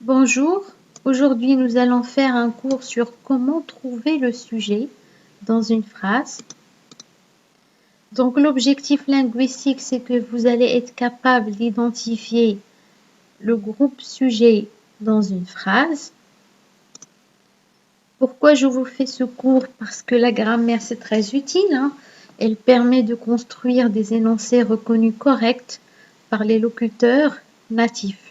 Bonjour, aujourd'hui nous allons faire un cours sur comment trouver le sujet dans une phrase. Donc l'objectif linguistique, c'est que vous allez être capable d'identifier le groupe sujet dans une phrase. Pourquoi je vous fais ce cours? Parce que la grammaire c'est très utile, Elle permet de construire des énoncés reconnus corrects par les locuteurs natifs.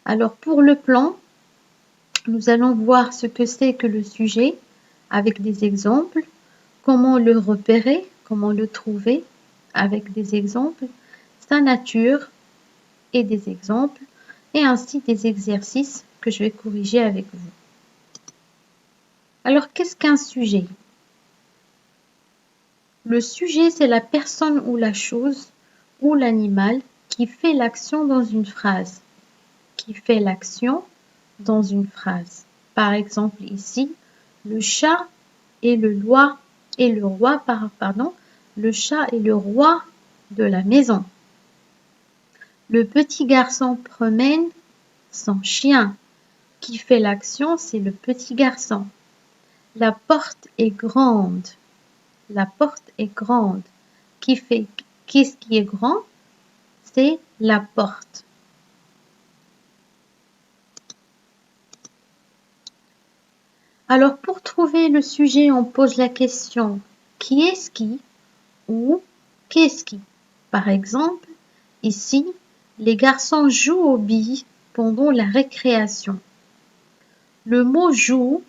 Alors pour le plan, nous allons voir ce que c'est que le sujet avec des exemples, comment le repérer, comment le trouver avec des exemples, sa nature et des exemples, et ainsi des exercices que je vais corriger avec vous. Alors, qu'est-ce qu'un sujet? Le sujet, c'est la personne ou la chose ou l'animal qui fait l'action dans une phrase. Qui fait l'action dans une phrase. Par exemple, ici, le chat et le roi, le chat est le roi de la maison. Le petit garçon promène son chien. Qui fait l'action, c'est le petit garçon. La porte est grande. La porte est grande. Qu'est-ce qui est grand? C'est la porte. Alors, pour trouver le sujet, on pose la question qui est-ce qui ou qu'est-ce qui? Par exemple, ici, les garçons jouent aux billes pendant la récréation. Le mot joue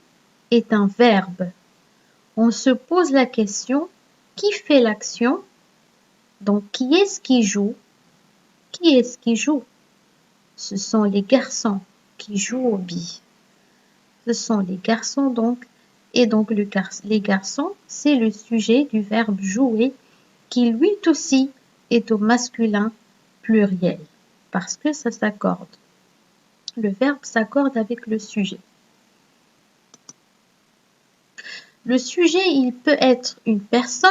est un verbe. On se pose la question qui fait l'action? Donc, qui est-ce qui joue? Qui est-ce qui joue? Ce sont les garçons qui jouent aux billes. Ce sont les garçons donc. Et donc, les garçons, c'est le sujet du verbe jouer qui lui aussi est au masculin pluriel parce que ça s'accorde. Le verbe s'accorde avec le sujet. Le sujet, il peut être une personne,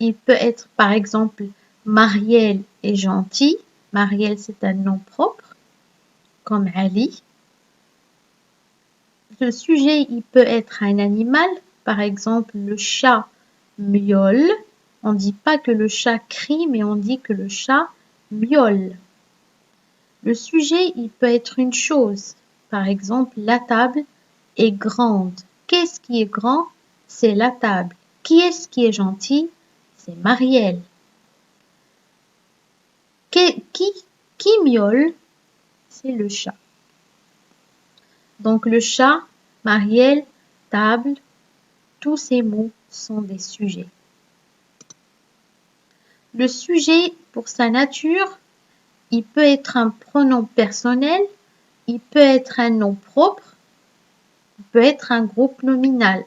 il peut être par exemple Marielle est gentil. Marielle, c'est un nom propre, comme Ali. Le sujet, il peut être un animal, par exemple le chat miaule. On ne dit pas que le chat crie, mais on dit que le chat miaule. Le sujet, il peut être une chose. Par exemple, la table est grande. Qu'est-ce qui est grand? C'est la table. Qui est-ce qui est gentil? C'est Marielle. Qui miaule? C'est le chat. Donc le chat, Marielle, table, tous ces mots sont des sujets. Le sujet, pour sa nature, il peut être un pronom personnel, il peut être un nom propre, il peut être un groupe nominal.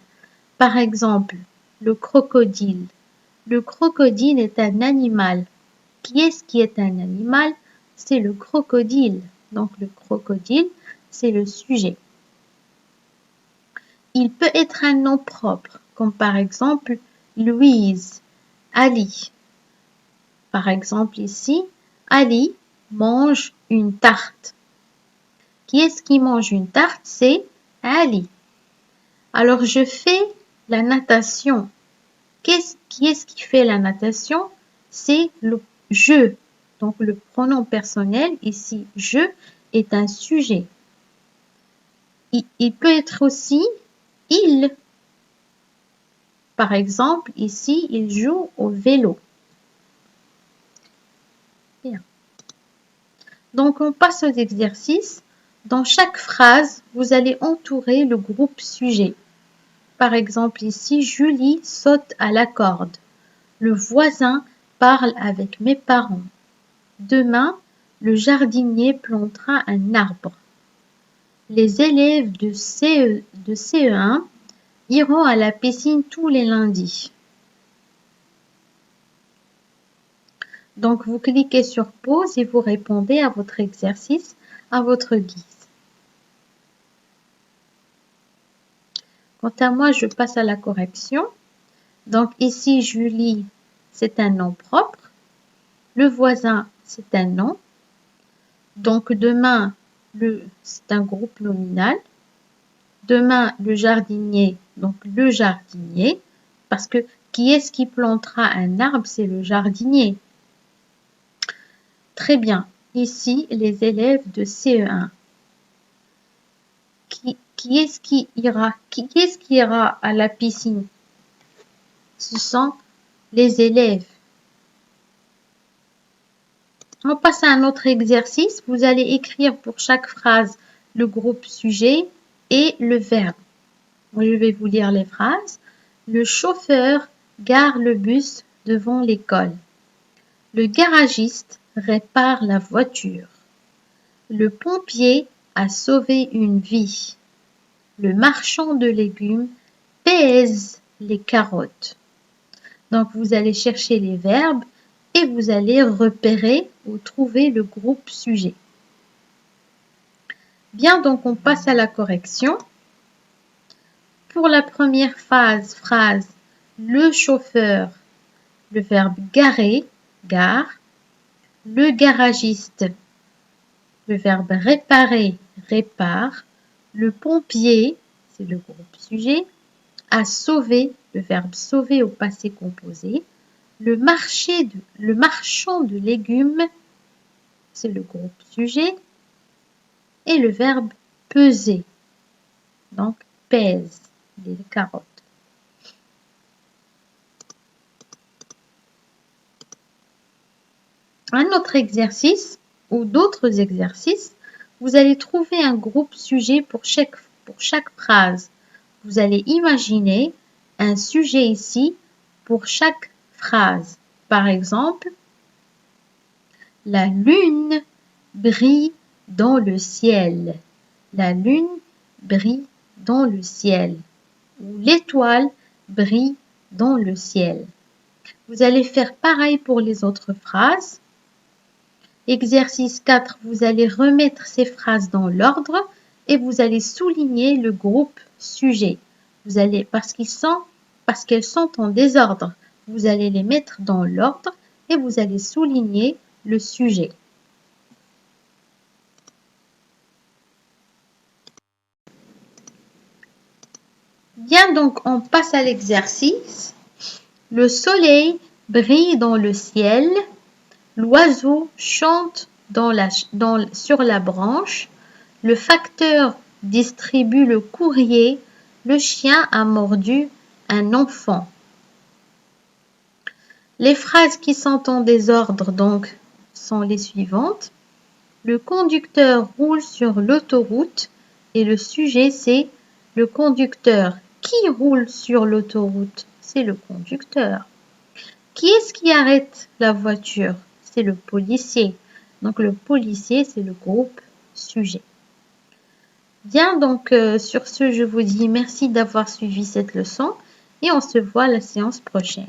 Par exemple, le crocodile. Le crocodile est un animal. Qui est-ce qui est un animal? C'est le crocodile. Donc le crocodile, c'est le sujet. Il peut être un nom propre, comme par exemple Louise, Ali. Par exemple ici, Ali mange une tarte. Qui est-ce qui mange une tarte? C'est Ali. Alors je fais la natation. Qui est-ce qui fait la natation? C'est le je. Donc le pronom personnel, ici je, est un sujet. Il peut être aussi il. Par exemple, ici, il joue au vélo. Bien. Donc on passe aux exercices. Dans chaque phrase, vous allez entourer le groupe sujet. Par exemple ici, Julie saute à la corde. Le voisin parle avec mes parents. Demain, le jardinier plantera un arbre. Les élèves de CE1 iront à la piscine tous les lundis. Donc, vous cliquez sur pause et vous répondez à votre exercice à votre guise. Quant à moi, je passe à la correction. Donc ici, Julie, c'est un nom propre. Le voisin, c'est un nom. Donc demain, c'est un groupe nominal. Demain, le jardinier, donc le jardinier, parce que qui est-ce qui plantera un arbre? C'est le jardinier. Très bien. Ici, les élèves de CE1. Qui est-ce qui ira à la piscine? Ce sont les élèves. On passe à un autre exercice. Vous allez écrire pour chaque phrase le groupe sujet et le verbe. Je vais vous lire les phrases. Le chauffeur gare le bus devant l'école. Le garagiste répare la voiture. Le pompier a sauvé une vie. Le marchand de légumes pèse les carottes. Donc, vous allez chercher les verbes et vous allez repérer ou trouver le groupe sujet. Bien, donc on passe à la correction. Pour la première phrase, le chauffeur, le verbe garer, gare. Le garagiste, le verbe réparer, répare. Le pompier, c'est le groupe sujet. A sauvé, le verbe sauver au passé composé. Le marchand de légumes, c'est le groupe sujet. Et le verbe peser, donc pèse les carottes. Un autre exercice ou d'autres exercices, vous allez trouver un groupe sujet pour chaque phrase. Vous allez imaginer un sujet ici pour chaque phrase. Par exemple, la lune brille dans le ciel. La lune brille dans le ciel. Ou l'étoile brille dans le ciel. Vous allez faire pareil pour les autres phrases. Exercice 4, vous allez remettre ces phrases dans l'ordre et vous allez souligner le groupe sujet. Vous allez, parce qu'elles sont en désordre, vous allez les mettre dans l'ordre et vous allez souligner le sujet. Bien, donc on passe à l'exercice. Le soleil brille dans le ciel. L'oiseau chante sur la branche. Le facteur distribue le courrier. Le chien a mordu un enfant. Les phrases qui sont en désordre donc sont les suivantes. Le conducteur roule sur l'autoroute et le sujet c'est le conducteur. Qui roule sur l'autoroute? C'est le conducteur. Qui est-ce qui arrête la voiture? C'est le policier. Donc le policier, c'est le groupe sujet. Bien, donc sur ce, je vous dis merci d'avoir suivi cette leçon et on se voit à la séance prochaine.